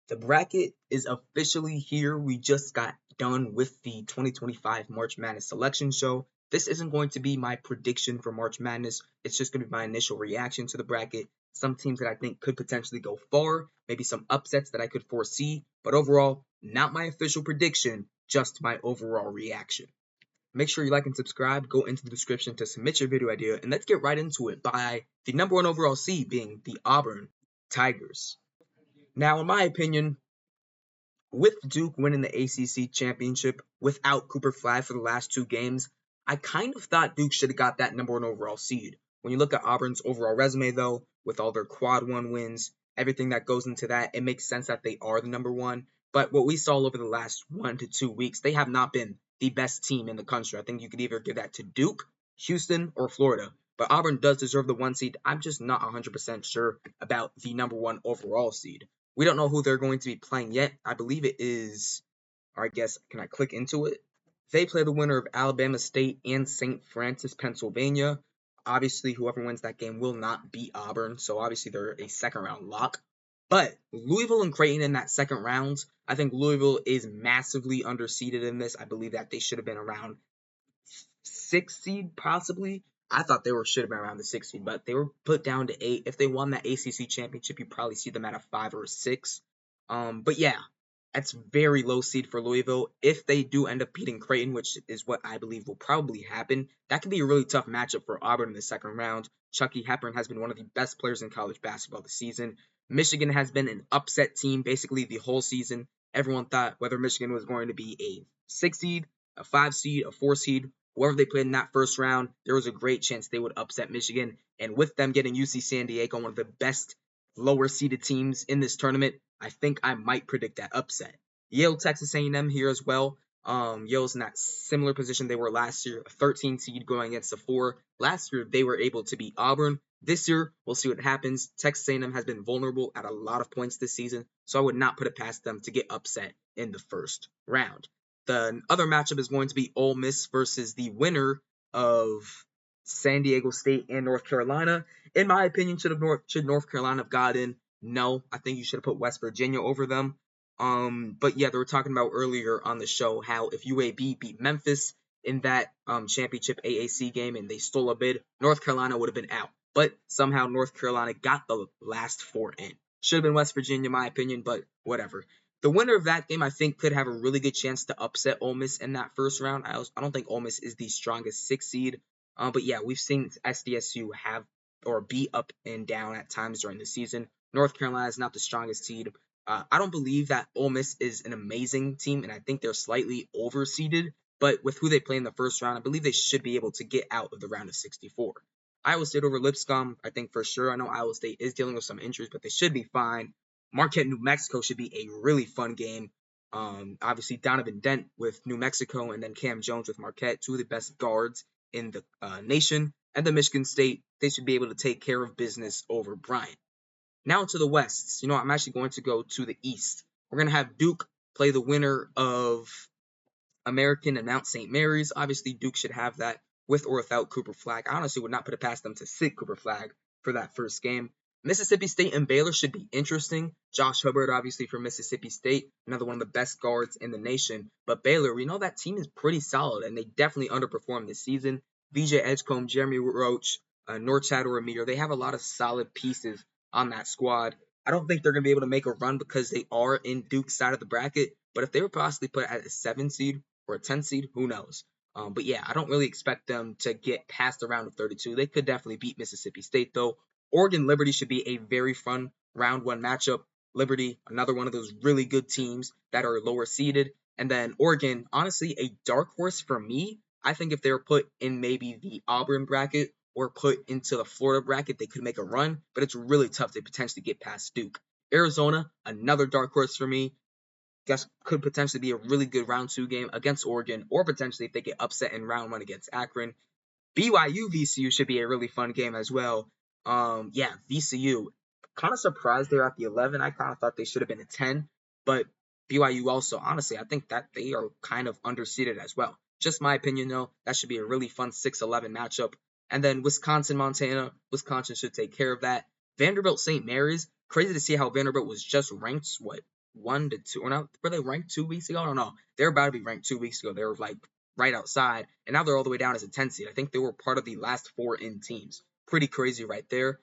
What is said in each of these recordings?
The bracket is officially here. We just got done with the 2025 March Madness selection show. This isn't going to be my prediction for March Madness. It's just going to be my initial reaction to the bracket. Some teams that I think could potentially go far, maybe some upsets that I could foresee, but overall, not my official prediction, just my overall reaction. Make sure you like and subscribe. Go into the description to submit your video idea, and let's get right into it by the number one overall seed being the Auburn Tigers. Now, in my opinion, with Duke winning the ACC championship without Cooper Flag for the last two games, I kind of thought Duke should have got that number one overall seed. When you look at Auburn's overall resume, though, with all their quad one wins, everything that goes into that, it makes sense that they are the number one. But what we saw over the last 1 to 2 weeks, they have not been the best team in the country. I think you could either give that to Duke, Houston, or Florida. But Auburn does deserve the one seed. I'm just not 100% sure about the number one overall seed. We don't know who they're going to be playing yet. I believe it is, or I guess, can I click into it? They play the winner of Alabama State and St. Francis, Pennsylvania. Obviously, whoever wins that game will not beat Auburn, so obviously they're a second round lock. But Louisville and Creighton in that second round, I think Louisville is massively underseeded in this. I believe that they should have been around 6th seed, possibly. I thought they should have been around the 6th seed, but they were put down to 8. If they won that ACC championship, you probably see them at a 5 or a 6. But yeah, that's very low seed for Louisville. If they do end up beating Creighton, which is what I believe will probably happen, that could be a really tough matchup for Auburn in the second round. Chucky Hepburn has been one of the best players in college basketball this season. Michigan has been an upset team basically the whole season. Everyone thought whether Michigan was going to be a 6 seed, a 5 seed, a 4 seed, whoever they played in that first round, there was a great chance they would upset Michigan. And with them getting UC San Diego, one of the best lower seeded teams in this tournament, I think I might predict that upset. Yale, Texas A&M here as well. Yale's in that similar position they were last year, a 13 seed going against a 4. Last year, they were able to beat Auburn. This year, we'll see what happens. Texas A&M has been vulnerable at a lot of points this season, so I would not put it past them to get upset in the first round. The other matchup is going to be Ole Miss versus the winner of San Diego State and North Carolina. In my opinion, should North Carolina have got in? No, I think you should have put West Virginia over them. But yeah, they were talking about earlier on the show how if UAB beat Memphis in that championship AAC game and they stole a bid, North Carolina would have been out. But somehow North Carolina got the last 4 in. Should have been West Virginia, in my opinion, but whatever. The winner of that game, I think, could have a really good chance to upset Ole Miss in that first round. I don't think Ole Miss is the strongest 6th seed. But yeah, we've seen SDSU have or be up and down at times during the season. North Carolina is not the strongest seed. I don't believe that Ole Miss is an amazing team, and I think they're slightly overseeded. But with who they play in the first round, I believe they should be able to get out of the round of 64. Iowa State over Lipscomb, I think for sure. I know Iowa State is dealing with some injuries, but they should be fine. Marquette, New Mexico should be a really fun game. Obviously, Donovan Dent with New Mexico and then Cam Jones with Marquette, two of the best guards in the nation. And the Michigan State, they should be able to take care of business over Bryant. Now to the West. I'm actually going to go to the East. We're going to have Duke play the winner of American and Mount St. Mary's. Obviously, Duke should have that with or without Cooper Flag. I honestly would not put it past them to sit Cooper Flag for that first game. Mississippi State and Baylor should be interesting. Josh Hubbard, obviously, for Mississippi State, another one of the best guards in the nation. But Baylor, we know that team is pretty solid, and they definitely underperformed this season. VJ Edgecombe, Jeremy Roach, Norchad or Amir, they have a lot of solid pieces on that squad. I don't think they're going to be able to make a run because they are in Duke's side of the bracket. But if they were possibly put at a 7 seed or a 10 seed, who knows? But yeah, I don't really expect them to get past the round of 32. They could definitely beat Mississippi State, though. Oregon Liberty should be a very fun round 1 matchup. Liberty, another one of those really good teams that are lower seeded. And then Oregon, honestly, a dark horse for me. I think if they were put in maybe the Auburn bracket or put into the Florida bracket, they could make a run. But it's really tough to potentially get past Duke. Arizona, another dark horse for me. Guess could potentially be a really good round 2 game against Oregon, or potentially if they get upset in round 1 against Akron. BYU VCU should be a really fun game as well. Yeah, VCU, kind of surprised they're at the 11. I kind of thought they should have been a 10, but BYU also, honestly, I think that they are kind of underseeded as well. Just my opinion, though, that should be a really fun 6-11 matchup. And then Wisconsin, Montana, Wisconsin should take care of that. Vanderbilt, St. Mary's, crazy to see how Vanderbilt was just ranked, 1 to 2, or not, were they ranked 2 weeks ago? I don't know. They were about to be ranked 2 weeks ago. They were like right outside, and now they're all the way down as a 10 seed. I think they were part of the last 4 in teams. Pretty crazy right there.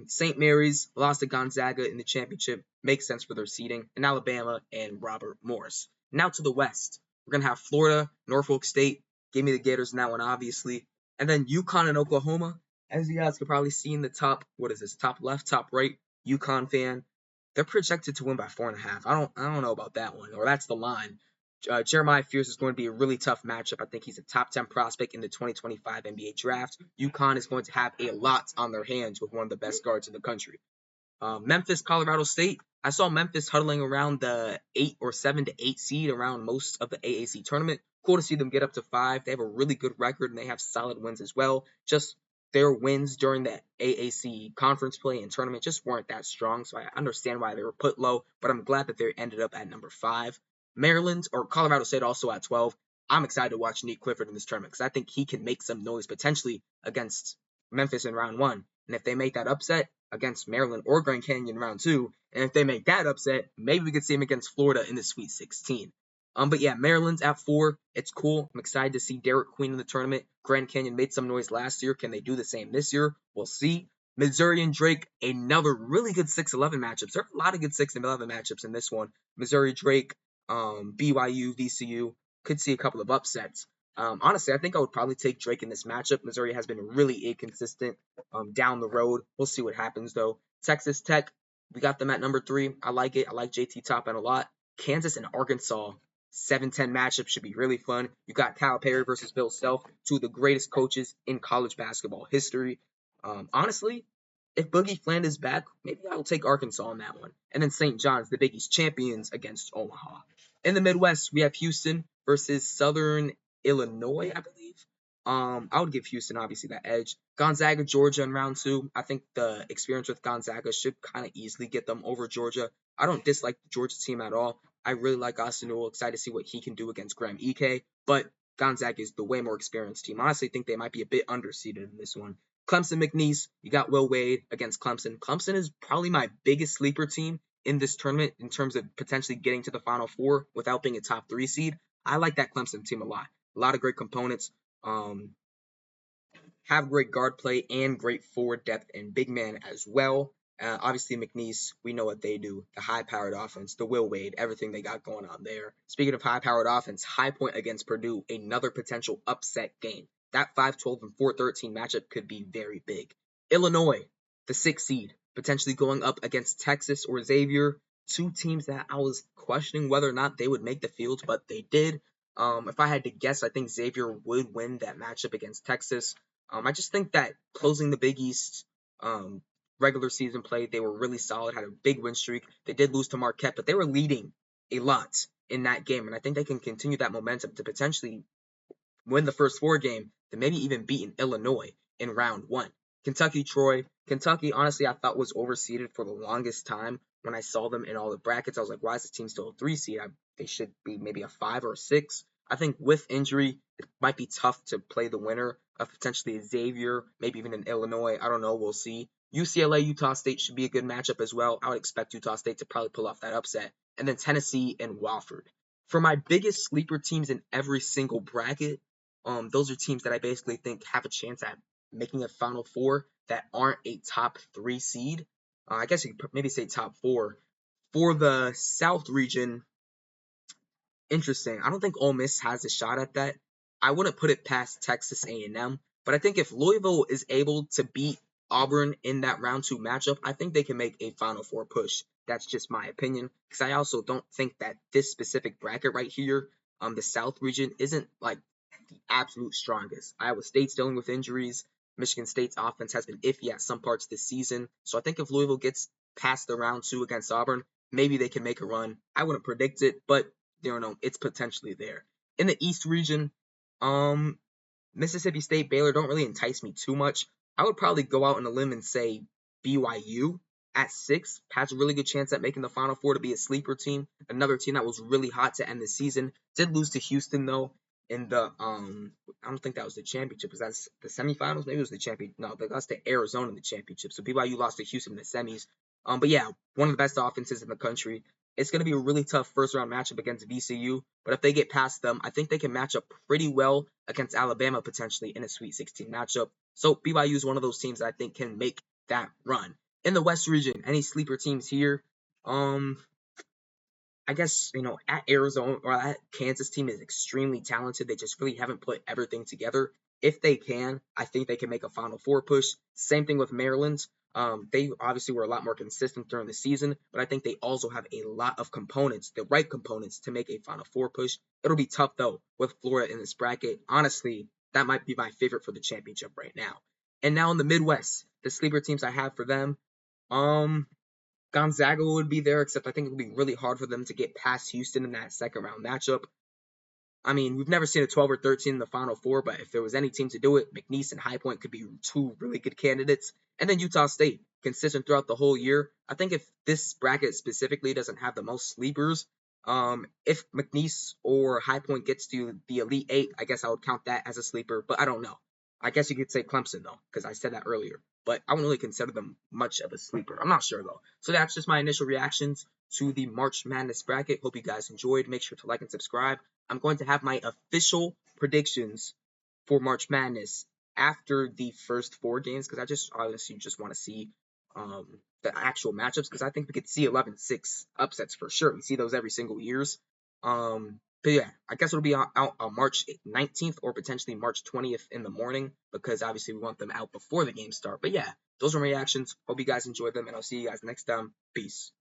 St. Mary's lost to Gonzaga in the championship. Makes sense for their seeding. And Alabama and Robert Morris. Now to the West. We're going to have Florida, Norfolk State. Give me the Gators in that one, obviously. And then UConn and Oklahoma. As you guys could probably see in the top, what is this, top left, top right, UConn fan. They're projected to win by 4.5. I don't know about that one, or that's the line. Jeremiah Fears is going to be a really tough matchup. I think he's a top 10 prospect in the 2025 NBA draft. UConn is going to have a lot on their hands with one of the best guards in the country. Memphis, Colorado State. I saw Memphis huddling around the 7 to 8 seed around most of the AAC tournament. Cool to see them get up to 5. They have a really good record and they have solid wins as well. Just their wins during the AAC conference play and tournament just weren't that strong, so I understand why they were put low, but I'm glad that they ended up at number 5. Maryland, or Colorado State, also at 12. I'm excited to watch Nate Clifford in this tournament because I think he can make some noise potentially against Memphis in round 1. And if they make that upset against Maryland or Grand Canyon in round 2, and if they make that upset, maybe we could see him against Florida in the Sweet 16. But yeah, Maryland's at 4. It's cool. I'm excited to see Derek Queen in the tournament. Grand Canyon made some noise last year. Can they do the same this year? We'll see. Missouri and Drake, another really good 6-11 matchups. There are a lot of good 6-11 matchups in this one. Missouri, Drake, BYU, VCU. Could see a couple of upsets. Honestly, I think I would probably take Drake in this matchup. Missouri has been really inconsistent down the road. We'll see what happens, though. Texas Tech, we got them at number 3. I like it. I like JT Toppin a lot. Kansas and Arkansas, 7-10 matchup should be really fun. You got Calipari versus Bill Self, two of the greatest coaches in college basketball history. Honestly, if Boogie Fland is back, maybe I'll take Arkansas on that one. And then St. John's, the Big East champions against Omaha. In the Midwest, we have Houston versus Southern Illinois, I believe. I would give Houston obviously that edge. Gonzaga, Georgia in round 2. I think the experience with Gonzaga should kind of easily get them over Georgia. I don't dislike the Georgia team at all. I really like Austin Newell. Excited to see what he can do against Graham Ike. But Gonzaga is the way more experienced team. I honestly think they might be a bit underseeded in this one. Clemson, McNeese. You got Will Wade against Clemson. Clemson is probably my biggest sleeper team in this tournament in terms of potentially getting to the Final Four without being a top 3 seed. I like that Clemson team a lot. A lot of great components. Have great guard play and great forward depth and big man as well. Obviously, McNeese, we know what they do. The high-powered offense, the Will Wade, everything they got going on there. Speaking of high-powered offense, High Point against Purdue, another potential upset game. That 5-12 and 4-13 matchup could be very big. Illinois, the 6th seed, potentially going up against Texas or Xavier. Two teams that I was questioning whether or not they would make the field, but they did. If I had to guess, I think Xavier would win that matchup against Texas. I just think that closing the Big East regular season play, they were really solid, had a big win streak. They did lose to Marquette, but they were leading a lot in that game, and I think they can continue that momentum to potentially win the first 4 game, to maybe even beat Illinois in round 1. Kentucky, Troy. Kentucky, honestly, I thought was overseeded for the longest time. When I saw them in all the brackets, I was like, why is this team still a 3 seed? They should be maybe a 5 or a 6. I think with injury, it might be tough to play the winner of potentially Xavier, maybe even in Illinois. I don't know. We'll see. UCLA, Utah State should be a good matchup as well. I would expect Utah State to probably pull off that upset. And then Tennessee and Wofford. For my biggest sleeper teams in every single bracket, those are teams that I basically think have a chance at making a Final Four that aren't a top 3 seed. I guess you could maybe say top 4. For the South region, interesting. I don't think Ole Miss has a shot at that. I wouldn't put it past Texas A&M, but I think if Louisville is able to beat Auburn in that round 2 matchup, I think they can make a Final Four push. That's just my opinion, because I also don't think that this specific bracket right here, the South region, isn't like the absolute strongest. Iowa State's dealing with injuries. Michigan State's offense has been iffy at some parts this season. So I think if Louisville gets past the round 2 against Auburn, maybe they can make a run. I wouldn't predict it, but you don't know, it's potentially there. In the East region, Mississippi State, Baylor don't really entice me too much. I would probably go out on a limb and say BYU at 6 has a really good chance at making the Final Four to be a sleeper team. Another team that was really hot to end the season. Did lose to Houston though in the I don't think that was the championship. Was that the semifinals? Maybe it was the champion. No, they lost to Arizona in the championship. So BYU lost to Houston in the semis. But yeah, one of the best offenses in the country. It's going to be a really tough first-round matchup against VCU, but if they get past them, I think they can match up pretty well against Alabama potentially in a Sweet 16 matchup. So BYU is one of those teams that I think can make that run. In the West region, any sleeper teams here? I guess, at Arizona or at Kansas team is extremely talented. They just really haven't put everything together. If they can, I think they can make a Final Four push. Same thing with Maryland. They obviously were a lot more consistent during the season, but I think they also have a lot of components, the right components to make a Final Four push. It'll be tough though with Florida in this bracket. Honestly, that might be my favorite for the championship right now. And now in the Midwest, the sleeper teams I have for them. Gonzaga would be there, except I think it would be really hard for them to get past Houston in that second round matchup. I mean, we've never seen a 12 or 13 in the Final Four, but if there was any team to do it, McNeese and High Point could be two really good candidates. And then Utah State, consistent throughout the whole year. I think if this bracket specifically doesn't have the most sleepers, if McNeese or High Point gets to the Elite Eight, I guess I would count that as a sleeper, but I don't know. I guess you could say Clemson, though, because I said that earlier. But I wouldn't really consider them much of a sleeper. I'm not sure, though. So that's just my initial reactions to the March Madness bracket. Hope you guys enjoyed. Make sure to like and subscribe. I'm going to have my official predictions for March Madness after the first 4 games because I just honestly just want to see the actual matchups because I think we could see 11-6 upsets for sure. We see those every single years. But yeah, I guess it'll be out on March 19th or potentially March 20th in the morning because obviously we want them out before the games start. But yeah, those are my reactions. Hope you guys enjoyed them, and I'll see you guys next time. Peace.